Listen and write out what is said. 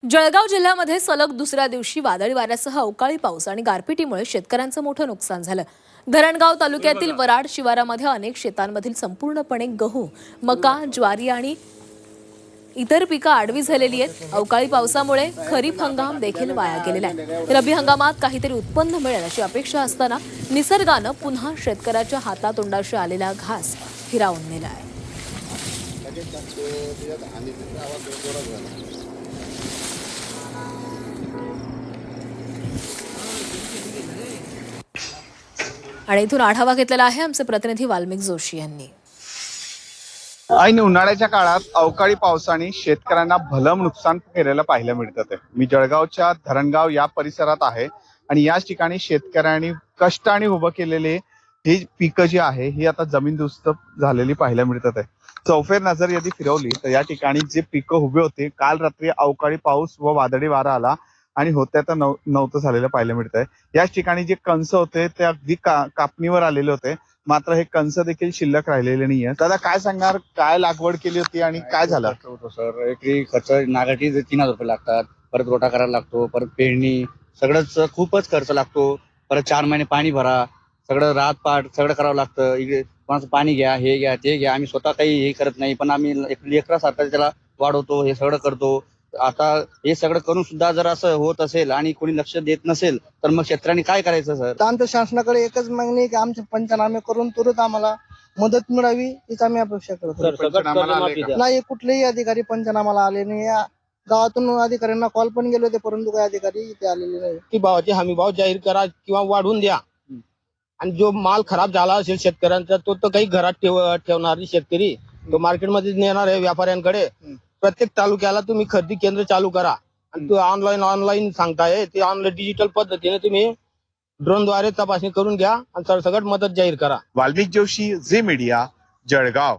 जळगाव जिल्ह्यामध्ये सलग दुसऱ्या दिवशी वादळी वाऱ्यासह अवकाळी पाऊस आणि गारपिटीमुळे शेतकऱ्यांचं मोठं नुकसान झालं। धरणगाव तालुक्यातील वराड शिवारामध्ये अनेक शेतांमधील संपूर्णपणे गहू, मका, ज्वारी आणि इतर पिकं आडवी झालेली आहेत। अवकाळी पावसामुळे खरीप हंगाम देखील वाया गेलेला आहे। रब्बी हंगामात काहीतरी उत्पन्न मिळेल अशी अपेक्षा असताना निसर्गानं पुन्हा शेतकऱ्याच्या हातातोंडाशी आलेला घास हिरावून नेला आहे। आणि इथून आढावा घेतलेला आहे आमचे प्रतिनिधी वाल्मिक जोशी यांनी। ऐन उन्हाळ्याच्या काळात अवकाळी पावसाने शेतकऱ्यांना भलं नुकसान केलेलं पाहायला मिळतं। मी जळगावच्या धरणगाव या परिसरात आहे आणि याच ठिकाणी शेतकऱ्यांनी कष्टाने उभं केलेले ही पिकं जी आहे ही आता जमीनदोस्त झालेली पाहायला मिळतात। चौफेर नजर यदि फिरवली तर या ठिकाणी जे पिकं उभे होते काल रात्री अवकाळी पाऊस व वादळी वारा आला आणि होत्या तर नव्हतं झालेलं पाहायला मिळतंय। याच ठिकाणी जे कंस होते ते अगदी कापणीवर आलेले होते, मात्र हे कंस देखील शिल्लक राहिलेले नाहीये। दादा काय सांगणार, काय लागवड केली होती आणि काय झालं? सर एकरी खर्च नागाटी 3000 रुपये लागतात, परत रोटा करायला लागतो, परत पेरणी सगळंच खूपच खर्च लागतो। परत 4 महिने पाणी भरा, सगळं रातपाट सगळं करावं लागतं। इकडे कोणाचं पाणी घ्या, हे घ्या ते घ्या, आम्ही स्वतः काही हे करत नाही, पण आम्ही लेकरासारखं त्याला वाढवतो, हे सगळं करतो। आता हे सगळं करून सुद्धा जर असं होत असेल आणि कोणी लक्ष देत नसेल तर मग शेतकऱ्यांनी काय करायचं सर? तर आमच्या शासनाकडे एकच मागणी आहे की आमचे पंचनामे करून तुरंत आम्हाला मदत मिळावी हीच आम्ही अपेक्षा करतो। नाही, कुठलेही अधिकारी पंचनामाला आले नाही। या गावातून अधिकाऱ्यांना कॉल पण गेले होते, परंतु काही अधिकारी इथे आलेले नाही। की भावाचे हमी भाव जाहीर करा किंवा वाढवून द्या, आणि जो माल खराब झाला असेल शेतकऱ्यांचा तो तर काही घरात ठेवणार नाही शेतकरी, तो मार्केटमध्ये नेणार आहे व्यापाऱ्यांकडे। प्रत्येक तालुक्याला तुम्ही खरेदी केंद्र चालू करा आणि तो ऑनलाईन सांगताय, ते ऑनलाईन डिजिटल पद्धतीने तुम्ही ड्रोनद्वारे तपासणी करून घ्या आणि सरसकट मदत जाहीर करा। वाल्मिक जोशी, झी मीडिया, जळगाव।